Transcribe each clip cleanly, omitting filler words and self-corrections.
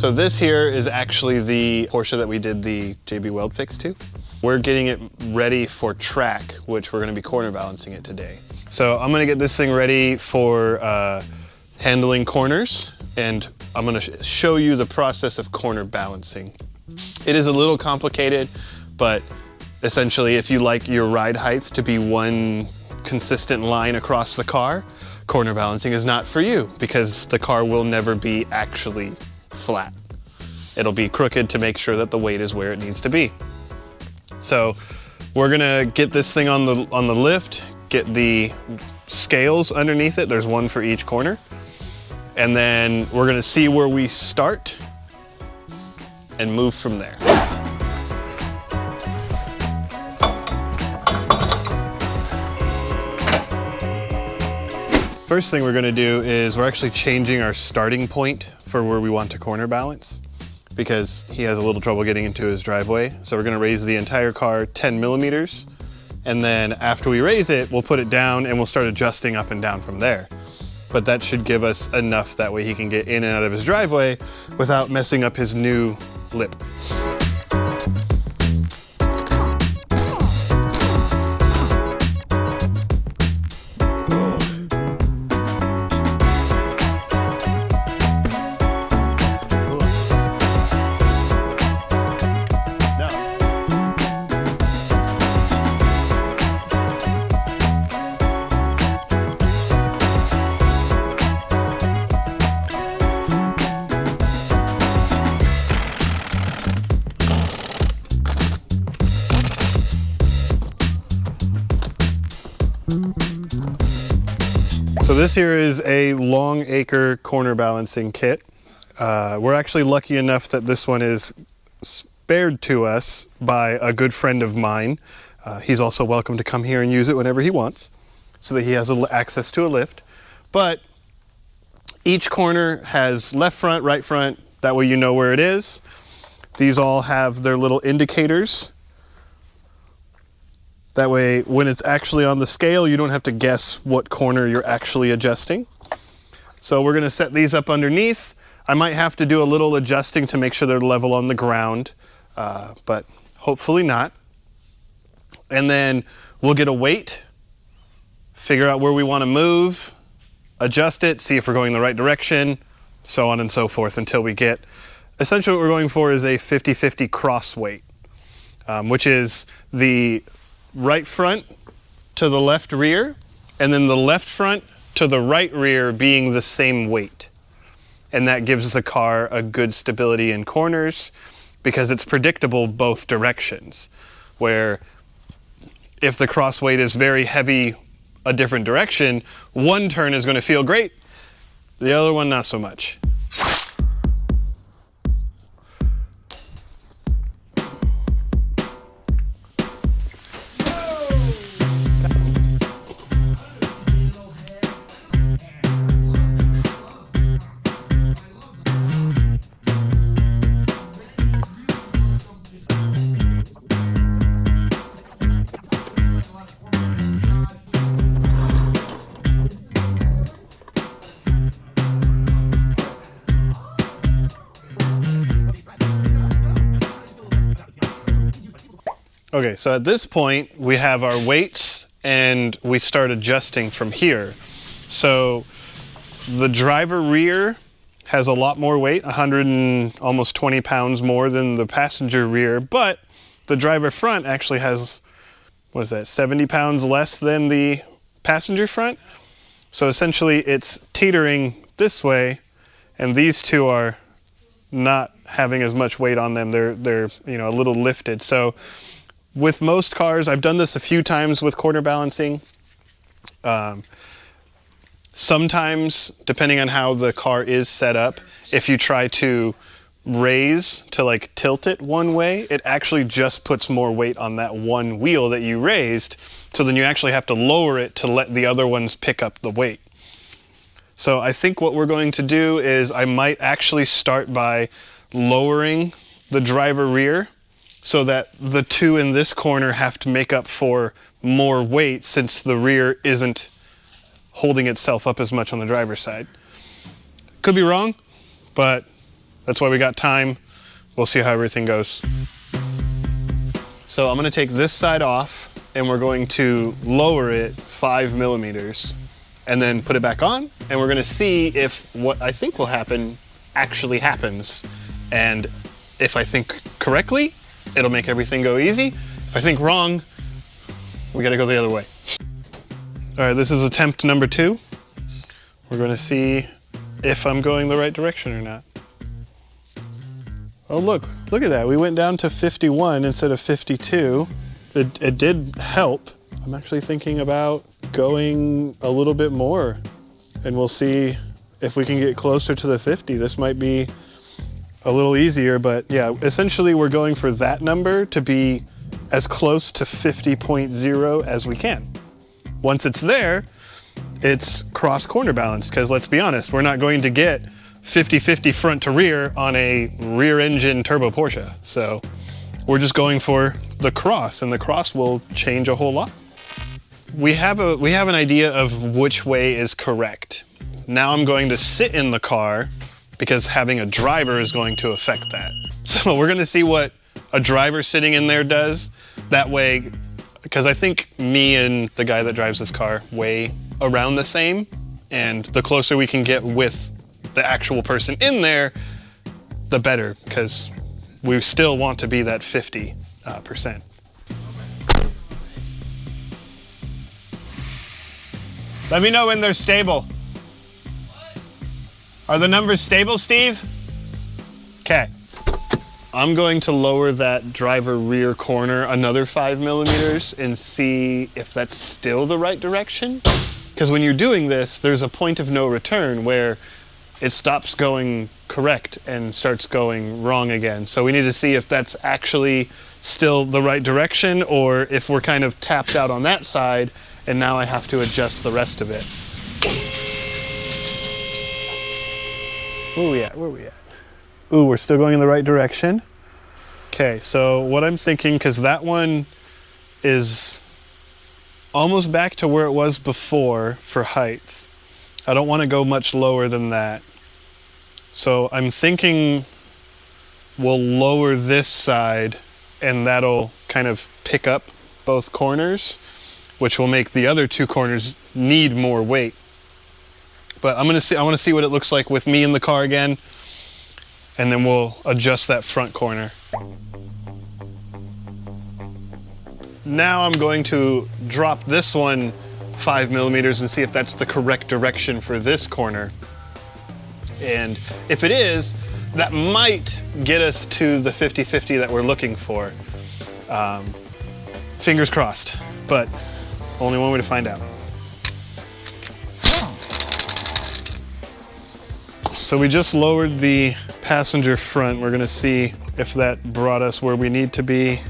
So this here is actually the Porsche that we did the JB Weld fix to. We're getting it ready for track, which we're gonna be corner balancing it today. So I'm gonna get this thing ready for handling corners, and I'm gonna show you the process of corner balancing. It is a little complicated, but essentially if you like your ride height to be one consistent line across the car, corner balancing is not for you because the car will never be actually flat. It'll be crooked to make sure that the weight is where it needs to be. So we're gonna get this thing on the lift, get the scales underneath it. There's one for each corner. And then we're gonna see where we start and move from there. First thing we're gonna do is we're actually changing our starting point for where we want to corner balance because he has a little trouble getting into his driveway. So we're gonna raise the entire car 10 millimeters. And then after we raise it, we'll put it down and we'll start adjusting up and down from there. But that should give us enough that way he can get in and out of his driveway without messing up his new lip. So this here is a long acre corner balancing kit. We're actually lucky enough that this one is spared to us by a good friend of mine. He's also welcome to come here and use it whenever he wants so that he has access to a lift. But each corner has left front, right front, that way you know where it is. These all have their little indicators. That way, when it's actually on the scale, you don't have to guess what corner you're actually adjusting. So we're gonna set these up underneath. I might have to do a little adjusting to make sure they're level on the ground, but hopefully not. And then we'll get a weight, figure out where we wanna move, adjust it, see if we're going the right direction, so on and so forth until we get, essentially what we're going for is a 50-50 cross weight, which is the right front to the left rear, and then the left front to the right rear being the same weight. And that gives the car a good stability in corners because it's predictable both directions. Where if the cross weight is very heavy a different direction, one turn is going to feel great, the other one not so much. Okay, so at this point, we have our weights and we start adjusting from here. So the driver rear has a lot more weight, 100 and almost 20 pounds more than the passenger rear, but the driver front actually has, what is that, 70 pounds less than the passenger front. So essentially it's teetering this way, and these two are not having as much weight on them. They're you know, a little lifted. So with most cars, I've done this a few times with corner balancing. Sometimes, depending on how the car is set up, if you try to raise to like tilt it one way, it actually just puts more weight on that one wheel that you raised. So then you actually have to lower it to let the other ones pick up the weight. So I think what we're going to do is I might actually start by lowering the driver rear so that the two in this corner have to make up for more weight since the rear isn't holding itself up as much on the driver's side. Could be wrong, but That's why we got time. We'll see how everything goes. So I'm gonna take this side off and we're going to lower it 5 millimeters and then put it back on. And we're gonna see if what I think will happen actually happens. And if I think correctly, it'll make everything go easy. If I think wrong, we gotta go the other way. All right, this is attempt number 2. We're gonna see if I'm going the right direction or not. Oh, look at that. We went down to 51 instead of 52. It did help. I'm actually thinking about going a little bit more and we'll see if we can get closer to the 50. This might be a little easier, but yeah, essentially we're going for that number to be as close to 50.0 as we can. Once it's there, it's cross corner balance, because let's be honest, we're not going to get 50-50 front to rear on a rear engine turbo Porsche. So we're just going for the cross, and the cross will change a whole lot. We have an idea of which way is correct. Now I'm going to sit in the car because having a driver is going to affect that. So we're gonna see what a driver sitting in there does. That way, because I think me and the guy that drives this car weigh around the same, and the closer we can get with the actual person in there, the better, because we still want to be that 50%. Let me know when they're stable. Are the numbers stable, Steve? Okay. I'm going to lower that driver rear corner another 5 millimeters and see if that's still the right direction. Because when you're doing this, there's a point of no return where it stops going correct and starts going wrong again. So we need to see if that's actually still the right direction, or if we're kind of tapped out on that side and now I have to adjust the rest of it. Where are we at? Where are we at? Ooh, we're still going in the right direction. Okay, so what I'm thinking, because that one is almost back to where it was before for height. I don't want to go much lower than that. So I'm thinking we'll lower this side and that'll kind of pick up both corners, which will make the other 2 corners need more weight. But I want to see what it looks like with me in the car again, and then we'll adjust that front corner. Now I'm going to drop this one 5 millimeters and see if that's the correct direction for this corner. And if it is, that might get us to the 50-50 that we're looking for. Fingers crossed, but only one way to find out. So we just lowered the passenger front. We're gonna see if that brought us where we need to be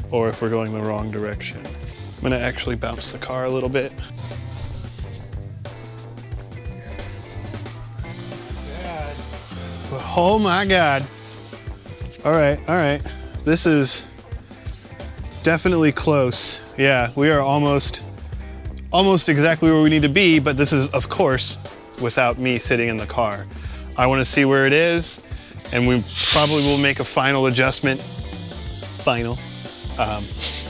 or if we're going the wrong direction. I'm gonna actually bounce the car a little bit. Oh my God. All right. This is definitely close. Yeah, we are almost exactly where we need to be, but this is, of course, without me sitting in the car. I want to see where it is, and we probably will make a final adjustment. We'll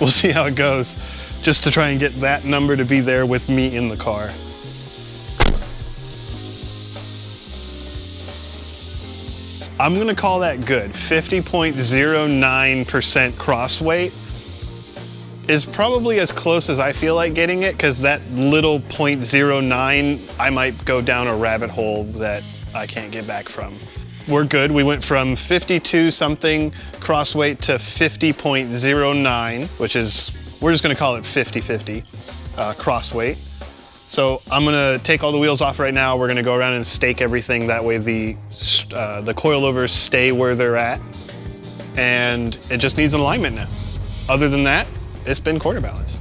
see how it goes, just to try and get that number to be there with me in the car. I'm gonna call that good. 50.09% cross weight is probably as close as I feel like getting it, because that little 0.09, I might go down a rabbit hole that I can't get back from. We're good. We went from 52 something cross weight to 50.09, which is, we're just gonna call it 50-50 cross weight. So I'm gonna take all the wheels off right now. We're gonna go around and stake everything. That way the coilovers stay where they're at. And it just needs an alignment now. Other than that, it's been quarter balance.